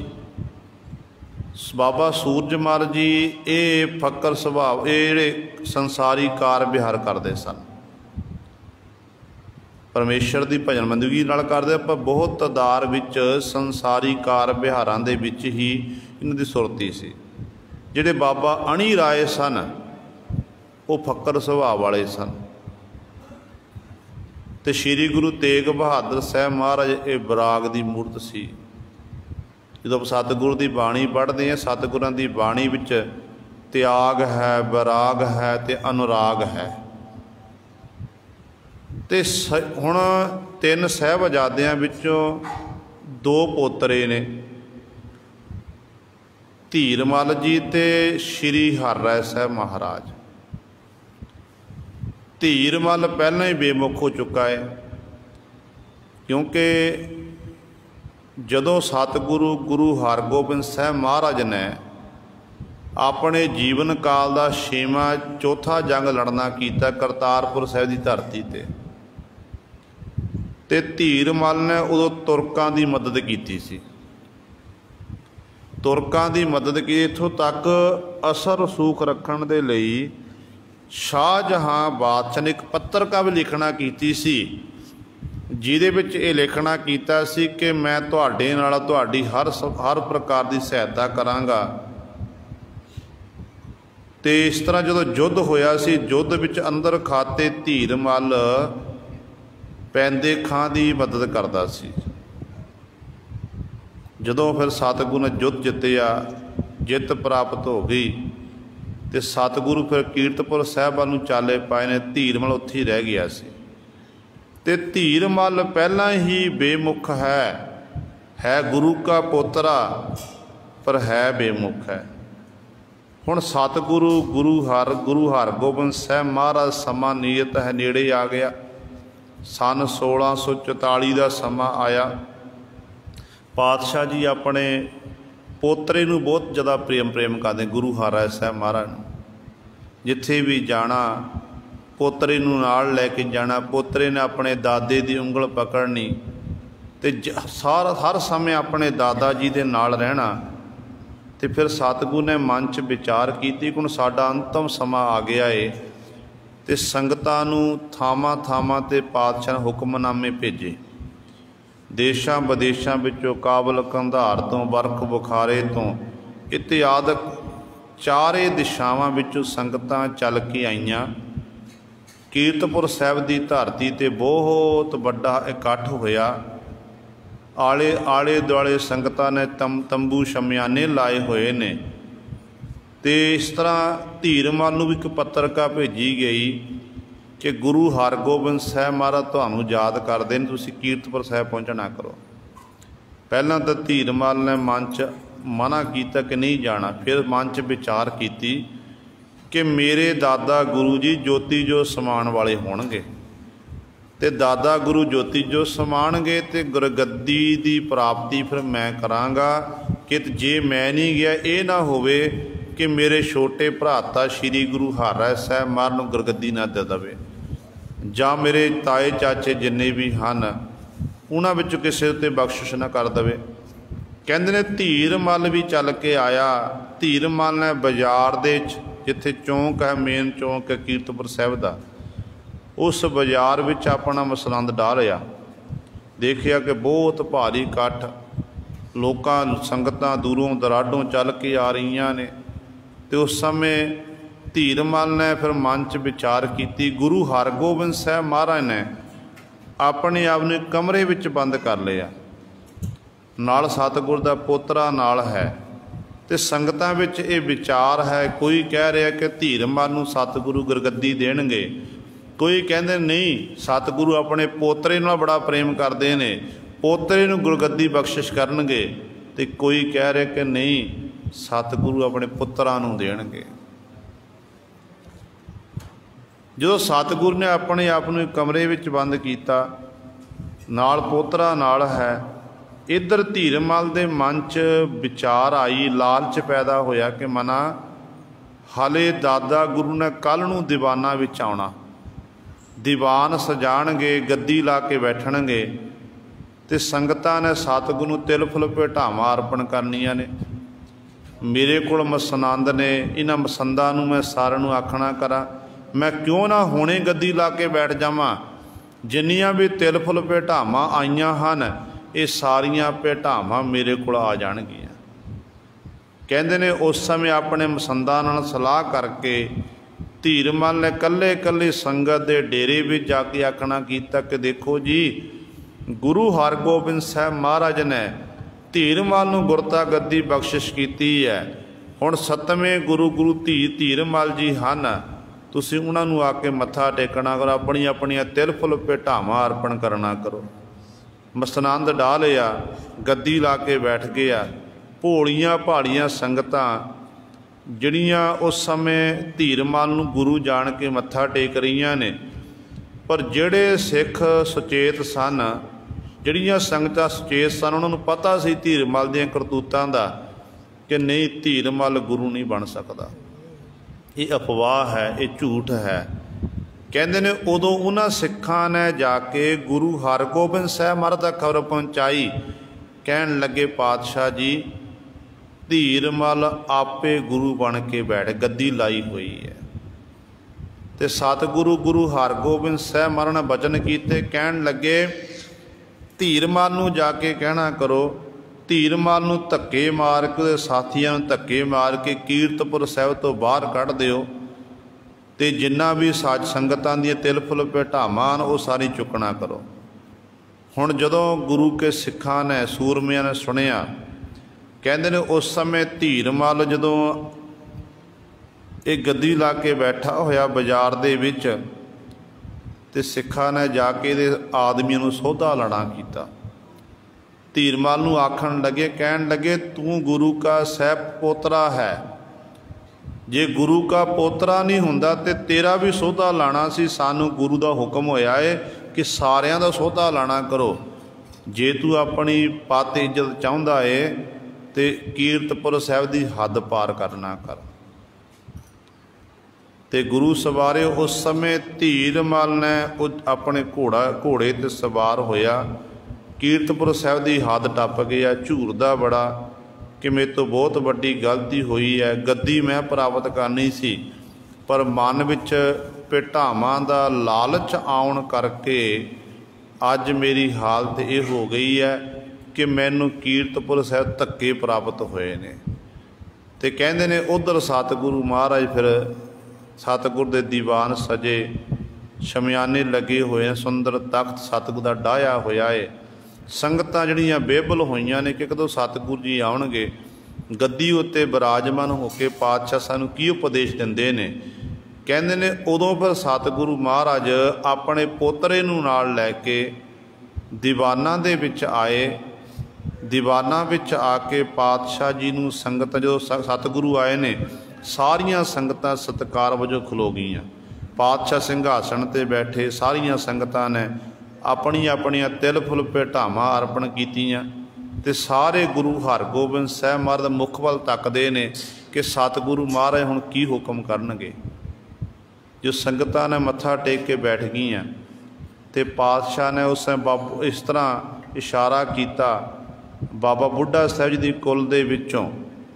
बाबा सूरजमल जी ये फकर सुभाव, ये संसारी कार विहार करते सन, परमेश्वर की भजन बंदगी नाल करदे, पर बहुत तादाद विच संसारी कार विहारां दे विच ही इन्हां दी सुरती सी। जिहड़े बाबा अणी राय सन वो फकर सुभाव वाले सन। तो श्री गुरु तेग बहादुर साहब महाराज ये विराग की मूर्त सी। जो सतगुरु की बाणी पढ़ते हैं, सतगुरां की बाणी विच त्याग है, विराग है ते अनुराग है। ते हुण 3 साहबजादियां विचों 2 पोतरे ने, धीरमल जी ते श्री हरराय साहब महाराज। धीरमल पहले ही बेमुख हो चुका है, क्योंकि जदों सतगुरु गुरु हरगोबिंद साहब महाराज ने अपने जीवन काल का 6वां चौथा जंग लड़ना किया करतारपुर साहब की धरती ते धीरमल ने उदों तुरकां की मदद की सी। तुरकां की मदद की, इत्थों तक असर रसूख रखण दे लई शाहजहां बादशाह ने एक पत्रिका भी लिखना की सी, जिहदे विच ये लिखना कीता सी कि मैं तुहाडे नाल तुहाडी हर प्रकार की सहायता करांगा। ते इस तरह जो युद्ध होया सी, युद्ध विच अंदर खाते धीरमल पैंदे खां की मदद करता सी। जदों फिर सतगुरु ने युद्ध जितया, जित प्राप्त हो गई, तो सतगुरु फिर कीरतपुर साहब वाल नूं चाले पाए ने, धीरमल उत्थे ही रह गया सी। ते धीरमल पहला ही बेमुख है गुरु का पोतरा, पर है बेमुख है। हुण सतगुरु गुरु हरगोबिंद साहब महाराज समा नियत है नेड़े आ गया। सन 1644 का समा आया। पातशाह जी अपने पोतरे नूं बहुत ज़्यादा प्रेम करते, गुरु हरराय साहब महाराज नूं। जिथे भी जाना पोतरे नूं नाल लैके जाना, पोतरे ने अपने दादे की उंगल पकड़नी ते हर समय अपने दादा जी के नाल रहना। तो फिर सतगुरु ने मन च विचार की कि हुण साडा अंतिम समा आ गया है, तो संगतां नूं थावां थावां ते पातशाह ने हुक्मनामे भेजे। देशां विदेशां विचों, काबल कंधार तो, बरख बुखारे तो इत्यादि चारे दिशावां विचों संगतां चल के आईयां। कीरतपुर साहब की धरती ते बहुत बड़ा इकट्ठ होया। आले दुआले संगतां ने तंबू शमियाने लाए हुए ने। तो इस तरह धीरमल नूं भी एक पत्रिका भेजी गई कि गुरु हरगोबिंद साहब महाराज तुहानूं याद करदे ने, तुसीं कीरतपुर साहब पहुंचना करो। पहलां तो धीरमल ने मन च मना किया कि नहीं जाना, फिर मन च विचार की कि मेरे दादा गुरु जी ज्योति जो समान वाले होणगे, ते दादा गुरु ज्योति जो समाणगे तो गुरगद्दी की प्राप्ति फिर मैं करांगा। कि जे मैं नहीं गया ये ना होवे कि मेरे छोटे भराता श्री गुरु हरराय साहब महाराज नूं गुरगद्दी ना दे देवे, जां मेरे ताए चाचे जिन्ने भी हैं उन्हां विचों किसी उत्ते बख्शिश ना कर देवे। कहंदे ने धीरमल भी चल के आया। धीरमल ने बाजार दे जिथे चौंक है, मेन चौंक है कीरतपुर साहब का, उस बाजार विच अपना मसलंद डाह लिया। देखिया कि बहुत भारी इकट्ठ, लोकां संगतां दूरों दराडों चल के आ रही ने। तो उस समय धीरमल ने फिर मन च विचार की। गुरु हरगोबिंद साहब महाराज ने अपने आप ने कमरे विच बंद कर लिया, नाल सतगुर दा पोतरा नाल है, ते संगतां विच ये विचार है। कोई कह रहा कि धीरमल नूं सतगुरु गुरगद्दी देणगे, कोई कहंदे नहीं सतगुरु अपने पोतरे नाल बड़ा प्रेम करदे ने, पोतरे नूं गुरगद्दी बख्शिश करनगे। ते कोई कह रहा कि नहीं सतगुरु अपने पुत्तरां नूं देणगे। जो सतगुरु ने अपने आप नूं कमरे विच बंद कीता, नाल पोतरा नाल है, इधर धीरमल दे मन च विचार आई, लालच पैदा होया कि मना हाले दादा गुरु ने कल नूं दीवाना विच आउणा, दीवान सजाणगे, गद्दी ला के बैठणगे, ते संगतां ने सतगुरु नूं तिल फुल भेटावां अर्पण करनियां ने। मेरे कोल मसनंद ने, इन्हां मसंदां नूं मैं सारिआं नूं आखणा करा, मैं क्यों ना हुणे गद्दी ला के बैठ जावां। जिन्नियां भी तिल फुल भेटावां आईयां हन, ये सारियां भेटावां मेरे कोल आ जाणगीआं। कहंदे ने उस समय अपने मसंदां नाल सलाह करके धीरमल ने कल्ले कल्ले संगत दे डेरे विच जाके आखना कीता कि देखो जी, गुरु हरगोबिंद साहब महाराज ने धीरमल नूं गुरता गद्दी बख्शिश कीती है। हुण 7वें गुरु धीरमल जी हन, तुसीं उन्हां नूं आके मत्था टेकना करो, अपनी अपनियां तिल फुल भेटावां अर्पण करना करो। मसनंद डाह लिया, गद्दी ला के बैठ गया। भोलियां भालियां संगतां जिहड़ियां उस समय धीरमल नूं गुरु जाण के मत्था टेक रहीआं ने, पर जिहड़े सिख सुचेत सन, जिहड़ियां संगतां सुचेत सन, उन्हां नूं पता सी धीरमल दीआं करतूतां दा कि नहीं धीरमल गुरु नहीं बन सकदा, ये अफवाह है, ये झूठ है। कहते ने उदों उन्हां सिखां ने जाके गुरु हरगोबिंद साहब महाराज तक खबर पहुँचाई। कहन लगे पातशाह जी, धीरमल आपे गुरु बन के बैठ, गद्दी लाई हुई है। तो सतगुरु गुरु हरगोबिंद साहब महाराज ने वचन कीते। कहन लगे धीरमल नूं जाके कहना करो, धीरमल नूं धक्के मार के, साथियां नूं धक्के मार के कीरतपुर साहिब तो बाहर कढ़ दिओ, ते जिन्ना भी साज संगतां दी तिल फुल भेटावां वो सारी चुकना करो। हुण जदों गुरु के सिखां ने सूरमियां ने सुनिया, कहंदे ने उस समय धीरमल जदों ये गद्दी ला के बैठा होया बाजार दे विच, ते सिखां ने जाके दे आदमियों नूं सोधा लड़ा कीता। धीरमल नूं आखण लगे, कहण लगे तू गुरु का सहब पोतरा है, जे गुरु का पोतरा नहीं हुंदा ते तेरा भी सोधा लाना सी। सानू गुरु का हुक्म होया है कि सारियां दा सोधा लाना करो। जे तू अपनी पत इज्जत चाहुंदा है ते कीरतपुर साहिब दी हद पार करना कर। ते गुरु सवारे उस समय धीरमल ने अपने घोड़े ते सवार होया, कीरतपुर साहिब दी हद टप गया, झूरदा बड़ा कि मेरे तो बहुत वड्डी गलती हुई है, गद्दी मैं प्राप्त करनी सी, पर मन विच भेटावां दा लालच आउण करके अज मेरी हालत ये हो गई है कि मैनू कीरतपुर साहिब धक्के प्राप्त होए ने। ते कहंदे ने उधर सतगुरु महाराज फिर सतगुर दे दीवान सजे, शमियाने लगे हुए हैं, सुंदर तख्त सतगुर दा डाया होया है। संगतां जिहड़ियां बेबल होईयां ने कि कदों सतगुरु जी आउणगे, गद्दी उत्ते विराजमान होके पातशाह सानू की उपदेश दिंदे ने। कहंदे ने उदों फिर सतगुरु महाराज अपने पोतरे नूं नाल लैके दीवानां दे विच आए। दीवानां विच आके पातशाह जी नूं संगत जो सतगुरु आए ने, सारियां संगतां सत्कार वजों खलो गईयां। पातशाह सिंघासन ते बैठे, सारियां संगतां ने अपनी अपनियां तिल फुल भेटावां अर्पण कीतियां। ते सारे गुरु हरगोबिंद साहब महाराज मुख वल तकदे ने कि सतगुरु महाराज हुण की हुक्म करनगे। जो संगतां ने मत्था टेक के बैठ गईयां ते पातशाह ने उस बाबू इस तरह इशारा किया बाबा बुढ़ा साहब जी दी कुल दे विचों,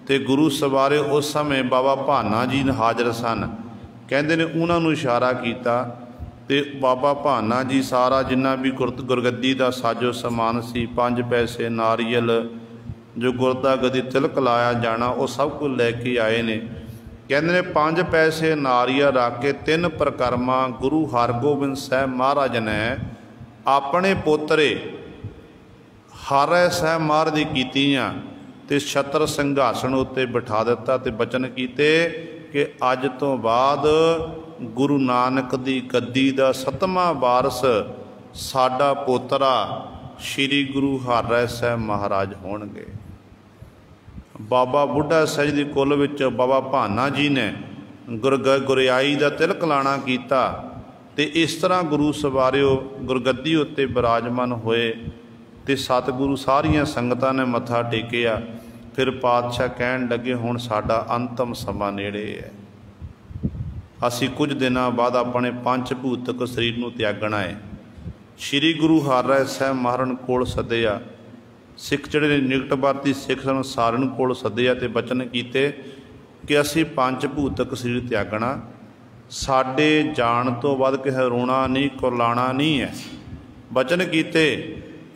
ते गुरु सवारे उस समय बाबा भाना जी हाज़र सन। कहंदे ने उन्हां नूं इशारा किया ਤੇ ਬਾਬਾ ਭਾਨਾ ਜੀ ਸਾਰਾ ਜਿੰਨਾ ਵੀ ਗੁਰਗੱਦੀ ਦਾ ਸਾਜੋ ਸਮਾਨ ਸੀ, 5 ਪੈਸੇ ਨਾਰੀਅਲ, ਜੋ ਗੁਰਦਾ ਗੱਦੀ ਤਿਲਕ ਲਾਇਆ ਜਾਣਾ, ਉਹ ਸਭ ਕੁਝ ਲੈ ਕੇ ਆਏ ਨੇ। ਕਹਿੰਦੇ ਨੇ 5 ਪੈਸੇ ਨਾਰੀਅਲ ਰੱਖ ਕੇ 3 ਪ੍ਰਕਰਮਾਂ ਗੁਰੂ ਹਰਗੋਬਿੰਦ ਸਾਹਿਬ ਮਹਾਰਾਜ ਨੇ ਆਪਣੇ ਪੋਤਰੇ ਹਰਿ ਸਾਹਿਬ ਮਹਾਰਾਜ ਦੀ ਕੀਤੀਆਂ ਤੇ ਛਤਰ ਸਿੰਘਾਸਣ ਉੱਤੇ ਬਿਠਾ ਦਿੱਤਾ ਤੇ ਬਚਨ ਕੀਤੇ ਕਿ ਅੱਜ ਤੋਂ ਬਾਅਦ ਗੁਰੂ ਨਾਨਕ ਦੀ ਗੱਦੀ ਦਾ 7ਵਾਂ ਵਾਰਸ ਸਾਡਾ ਪੋਤਰਾ ਸ਼੍ਰੀ ਗੁਰੂ ਹਰਿ ਸਾਹਿਬ ਮਹਾਰਾਜ ਹੋਣਗੇ। ਬਾਬਾ ਬੁੱਢਾ ਸਾਹਿਬ ਦੀ ਕੁੱਲ ਵਿੱਚ ਬਾਬਾ ਭਾਨਾ ਜੀ ਨੇ ਗੁਰਿਆਈ ਦਾ ਤਿਲਕ ਲਾਣਾ ਕੀਤਾ ਤੇ ਇਸ ਤਰ੍ਹਾਂ ਗੁਰੂ ਸਵਾਰਿਓ ਗੁਰਗੱਦੀ ਉੱਤੇ ਬਿਰਾਜਮਾਨ ਹੋਏ ਤੇ ਸਤਿਗੁਰੂ ਸਾਰੀਆਂ ਸੰਗਤਾਂ ਨੇ ਮੱਥਾ ਟੇਕਿਆ। ਫਿਰ ਪਾਤਸ਼ਾਹ ਕਹਿਣ ਲੱਗੇ ਹੁਣ ਸਾਡਾ ਅੰਤਮ ਸਮਾਂ ਨੇੜੇ ਹੈ, ਅਸੀਂ ਕੁਝ ਦਿਨਾਂ ਬਾਅਦ ਆਪਣੇ ਪੰਜ ਭੂਤਕ ਸਰੀਰ ਨੂੰ ਤਿਆਗਣਾ ਹੈ। ਸ਼੍ਰੀ ਗੁਰੂ ਹਰਿ ਸਾਹਿਬ ਮਹਾਰਾਜ ਕੋਲ ਸੱਦਿਆ, ਸਿੱਖ ਜਿਹੜੇ ਨੇ ਨਿਕਟ ਵਰਤੀ ਸਿੱਖ ਸਾਨੂੰ ਸਾਰਿਆਂ ਕੋਲ ਸੱਦਿਆ ਤੇ ਬਚਨ ਕੀਤੇ ਕਿ ਅਸੀਂ ਪੰਜ ਭੂਤਕ ਸਰੀਰ ਤਿਆਗਣਾ, ਸਾਡੇ ਜਾਣ ਤੋਂ ਬਾਅਦ ਕਿਸੇ ਰੋਣਾ ਨਹੀਂ ਕੁਰਲਾਣਾ ਨਹੀਂ ਹੈ। ਬਚਨ ਕੀਤੇ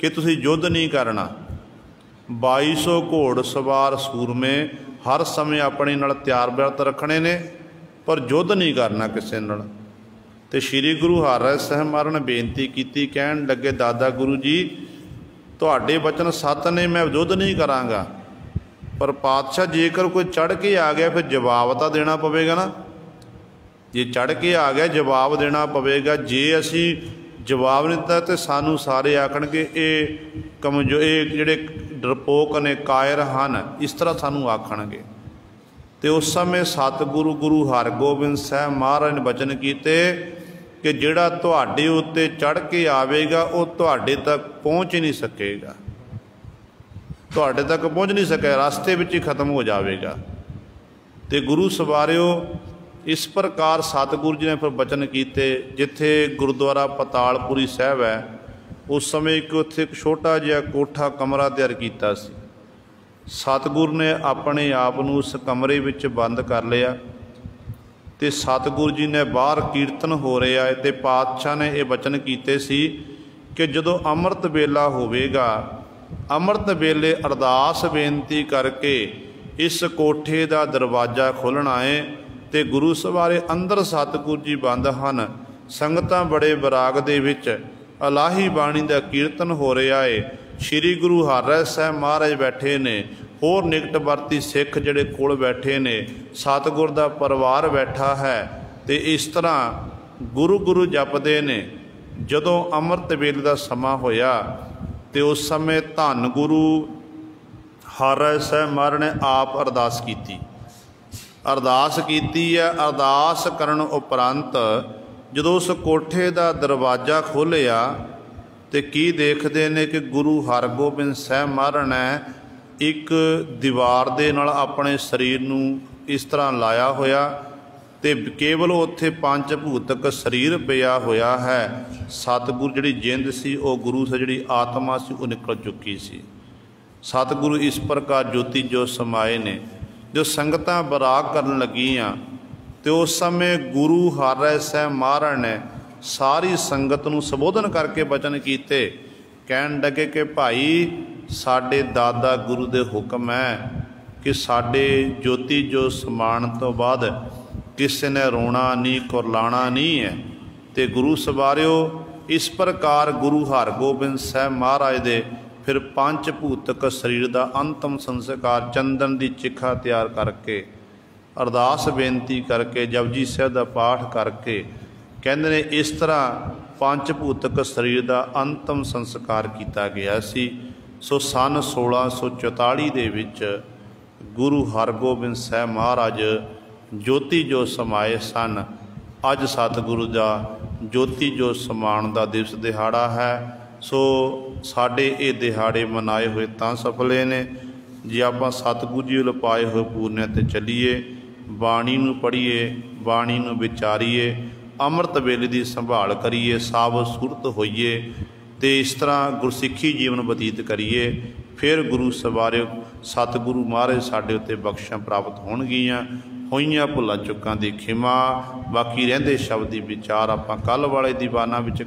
ਕਿ ਤੁਸੀਂ ਯੁੱਧ ਨਹੀਂ ਕਰਨਾ, 2200 ਘੋੜ ਸਵਾਰ ਸੂਰਮੇ ਹਰ ਸਮੇਂ ਆਪਣੇ ਨਾਲ ਤਿਆਰ ਬਿਰਤ ਰੱਖਣੇ ਨੇ, ਪਰ ਯੁੱਧ ਨਹੀਂ ਕਰਨਾ ਕਿਸੇ ਨਾਲ। ਤੇ ਸ਼੍ਰੀ ਗੁਰੂ ਹਰਿ ਸਾਹਿਬ ਮਹਾਰਾਜ ਨੇ ਬੇਨਤੀ ਕੀਤੀ, ਕਹਿਣ ਲੱਗੇ ਦਾਦਾ ਗੁਰੂ ਜੀ ਤੁਹਾਡੇ ਬਚਨ ਸੱਤ ਨੇ, ਮੈਂ ਯੁੱਧ ਨਹੀਂ ਕਰਾਂਗਾ, ਪਰ ਪਾਤਸ਼ਾਹ ਜੇਕਰ ਕੋਈ ਚੜ੍ਹ ਕੇ ਆ ਗਿਆ ਫਿਰ ਜਵਾਬ ਤਾਂ ਦੇਣਾ ਪਵੇਗਾ ਨਾ, ਜੇ ਚੜ੍ਹ ਕੇ ਆ ਗਿਆ ਜਵਾਬ ਦੇਣਾ ਪਵੇਗਾ। ਜੇ ਅਸੀਂ ਜਵਾਬ ਨਹੀਂ ਦਿੱਤਾ ਤੇ ਸਾਨੂੰ ਸਾਰੇ ਆਖਣਗੇ ਇਹ ਇਹ ਜਿਹੜੇ ਡਰਪੋਕ ਨੇ ਕਾਇਰ ਹਨ, ਇਸ ਤਰ੍ਹਾਂ ਸਾਨੂੰ ਆਖਣਗੇ। ਤੇ ਉਸ ਸਮੇਂ ਸਤਿਗੁਰੂ ਗੁਰੂ ਹਰਗੋਬਿੰਦ ਸਾਹਿਬ ਮਹਾਰਾਜ ਨੇ ਬਚਨ ਕੀਤੇ ਕਿ ਜਿਹੜਾ ਤੁਹਾਡੇ ਉੱਤੇ ਚੜ੍ਹ ਕੇ ਆਵੇਗਾ ਉਹ ਤੁਹਾਡੇ ਤੱਕ ਪਹੁੰਚ ਹੀ ਨਹੀਂ ਸਕੇਗਾ, ਤੁਹਾਡੇ ਤੱਕ ਪਹੁੰਚ ਨਹੀਂ ਸਕਿਆ, ਰਸਤੇ ਵਿੱਚ ਹੀ ਖਤਮ ਹੋ ਜਾਵੇਗਾ। ਤੇ ਗੁਰੂ ਸਵਾਰਿਓ ਇਸ ਪ੍ਰਕਾਰ ਸਤਿਗੁਰੂ ਜੀ ਨੇ ਫਿਰ ਬਚਨ ਕੀਤੇ। ਜਿੱਥੇ ਗੁਰਦੁਆਰਾ ਪਤਾਲਪੁਰੀ ਸਾਹਿਬ ਹੈ ਉਸ ਸਮੇਂ ਉੱਥੇ ਇੱਕ ਛੋਟਾ ਜਿਹਾ ਕੋਠਾ ਕਮਰਾ ਤਿਆਰ ਕੀਤਾ ਸੀ। ਸਤਿਗੁਰੂ ਨੇ ਆਪਣੇ ਆਪ ਨੂੰ ਉਸ ਕਮਰੇ ਵਿੱਚ ਬੰਦ ਕਰ ਲਿਆ ਤੇ ਸਤਿਗੁਰੂ ਜੀ ਨੇ ਬਾਹਰ ਕੀਰਤਨ ਹੋ ਰਿਹਾ ਹੈ ਤੇ ਪਾਤਸ਼ਾਹ ਨੇ ਇਹ ਬਚਨ ਕੀਤੇ ਸੀ ਕਿ ਜਦੋਂ ਅੰਮ੍ਰਿਤ ਵੇਲਾ ਹੋਵੇਗਾ, ਅੰਮ੍ਰਿਤ ਵੇਲੇ ਅਰਦਾਸ ਬੇਨਤੀ ਕਰਕੇ ਇਸ ਕੋਠੇ ਦਾ ਦਰਵਾਜ਼ਾ ਖੋਲ੍ਹਣਾ ਹੈ। ਤੇ ਗੁਰੂ ਸਵਾਰੇ ਅੰਦਰ ਸਤਿਗੁਰੂ ਜੀ ਬੰਦ ਹਨ, ਸੰਗਤਾਂ ਬੜੇ ਬਰਾਗ ਦੇ ਵਿੱਚ ਇਲਾਹੀ ਬਾਣੀ ਦਾ ਕੀਰਤਨ ਹੋ ਰਿਹਾ ਹੈ। ਸ਼੍ਰੀ ਗੁਰੂ ਹਰਿ ਸਾਹਿਬ ਮਹਾਰਾਜ ਬੈਠੇ ਨੇ, ਹੋਰ ਨਿਕਟ ਵਰਤੀ ਸਿੱਖ ਜਿਹੜੇ ਕੋਲ ਬੈਠੇ ਨੇ, ਸਤਿਗੁਰ ਦਾ ਪਰਿਵਾਰ ਬੈਠਾ ਹੈ ਤੇ ਇਸ ਤਰ੍ਹਾਂ ਗੁਰੂ ਗੁਰੂ ਜਪਦੇ ਨੇ। ਜਦੋਂ ਅੰਮ੍ਰਿਤ ਵੇਲੇ ਦਾ ਸਮਾਂ ਹੋਇਆ ਤੇ ਉਸ ਸਮੇਂ ਧੰਨ ਗੁਰੂ ਹਰਿ ਸਾਹਿਬ ਮਹਾਰਾਜ ਨੇ ਆਪ ਅਰਦਾਸ ਕੀਤੀ। ਅਰਦਾਸ ਕੀਤੀ ਹੈ। ਅਰਦਾਸ ਕਰਨ ਉਪਰੰਤ ਜਦੋਂ ਉਸ ਕੋਠੇ ਦਾ ਦਰਵਾਜ਼ਾ ਖੋਲ੍ਹਿਆ ਤੇ ਕੀ ਦੇਖਦੇ ਨੇ ਕਿ ਗੁਰੂ ਹਰਗੋਬਿੰਦ ਸਾਹਿਬ ਮਹਾਰਾਜ ਨੇ ਇੱਕ ਦੀਵਾਰ ਦੇ ਨਾਲ ਆਪਣੇ ਸਰੀਰ ਨੂੰ ਇਸ ਤਰ੍ਹਾਂ ਲਾਇਆ ਹੋਇਆ ਤੇ ਕੇਵਲ ਉੱਥੇ ਪੰਜ ਭੂਤਕ ਸਰੀਰ ਪਿਆ ਹੋਇਆ ਹੈ। ਸਤਿਗੁਰੂ ਜਿਹੜੀ ਜਿੰਦ ਸੀ ਉਹ ਗੁਰੂ ਸੀ, ਜਿਹੜੀ ਆਤਮਾ ਸੀ ਉਹ ਨਿਕਲ ਚੁੱਕੀ ਸੀ। ਸਤਿਗੁਰੂ ਇਸ ਪ੍ਰਕਾਰ ਜੋਤੀ ਜੋ ਸਮਾਏ ਨੇ। ਜੋ ਸੰਗਤਾਂ ਬਰਾਗ ਕਰਨ ਲੱਗੀਆਂ ਤੇ ਉਸ ਸਮੇਂ ਗੁਰੂ ਹਰਿ ਸਾਹਿਬ ਮਹਾਰਾਜ ਨੇ ਸਾਰੀ ਸੰਗਤ ਨੂੰ ਸੰਬੋਧਨ ਕਰਕੇ ਬਚਨ ਕੀਤੇ। ਕਹਿਣ ਲੱਗੇ ਕਿ ਭਾਈ ਸਾਡੇ ਦਾਦਾ ਗੁਰੂ ਦੇ ਹੁਕਮ ਹੈ ਕਿ ਸਾਡੇ ਜੋਤੀ ਜੋ ਸਮਾਣ ਤੋਂ ਬਾਅਦ ਕਿਸੇ ਨੇ ਰੋਣਾ ਨਹੀਂ ਕੁਰਲਾਣਾ ਨਹੀਂ ਹੈ। ਤੇ ਗੁਰੂ ਸਵਾਰਿਓ ਇਸ ਪ੍ਰਕਾਰ ਗੁਰੂ ਹਰਗੋਬਿੰਦ ਸਾਹਿਬ ਮਹਾਰਾਜ ਦੇ ਫਿਰ ਪੰਜ ਭੂਤਕ ਸਰੀਰ ਦਾ ਅੰਤਮ ਸੰਸਕਾਰ ਚੰਦਨ ਦੀ ਚਿਖਾ ਤਿਆਰ ਕਰਕੇ ਅਰਦਾਸ ਬੇਨਤੀ ਕਰਕੇ ਜਪਜੀ ਸਾਹਿਬ ਦਾ ਪਾਠ ਕਰਕੇ ਕਹਿੰਦੇ ਨੇ ਇਸ ਤਰ੍ਹਾਂ ਪੰਜ ਭੂਤਕ ਸਰੀਰ ਦਾ ਅੰਤਮ ਸੰਸਕਾਰ ਕੀਤਾ ਗਿਆ ਸੀ। ਸੋ ਸੰਨ 1644 ਦੇ ਵਿੱਚ ਗੁਰੂ ਹਰਗੋਬਿੰਦ ਸਾਹਿਬ ਮਹਾਰਾਜ ਜੋਤੀ ਜੋ ਸਮਾਏ ਸਨ। ਅੱਜ ਸਤਿਗੁਰੂ ਦਾ ਜੋਤੀ ਜੋ ਸਮਾਣ ਦਾ ਦਿਵਸ ਦਿਹਾੜਾ ਹੈ। ਸੋ ਸਾਡੇ ਇਹ ਦਿਹਾੜੇ ਮਨਾਏ ਹੋਏ ਤਾਂ ਸਫਲੇ ਨੇ ਜੇ ਆਪਾਂ ਸਤਿਗੁਰੂ ਜੀ ਵੱਲ ਪਾਏ ਹੋਏ ਪੂਰਨਿਆਂ 'ਤੇ ਚੱਲੀਏ, ਬਾਣੀ ਨੂੰ ਪੜ੍ਹੀਏ, ਬਾਣੀ ਨੂੰ ਵਿਚਾਰੀਏ, ਅੰਮ੍ਰਿਤ ਵੇਲੇ ਦੀ ਸੰਭਾਲ ਕਰੀਏ, ਸਾਵ ਸੁਰਤ ਹੋਈਏ ਤੇ ਇਸ ਤਰ੍ਹਾਂ ਗੁਰਸਿੱਖੀ ਜੀਵਨ ਬਤੀਤ ਕਰੀਏ। ਫਿਰ ਗੁਰੂ ਸਵਾਰਿਓ ਸਤਿਗੁਰੂ ਮਹਾਰਾਜ ਸਾਡੇ ਉੱਤੇ ਬਖਸ਼ਾਂ ਪ੍ਰਾਪਤ ਹੋਣਗੀਆਂ। ਹੋਈਆਂ ਭੁੱਲਾਂ ਚੁੱਕਾਂ ਦੀ ਖਿਮਾ। ਬਾਕੀ ਰਹਿੰਦੇ ਸ਼ਬਦੀ ਵਿਚਾਰ ਆਪਾਂ ਕੱਲ੍ਹ ਵਾਲੇ ਦੀਵਾਨਾਂ ਵਿੱਚ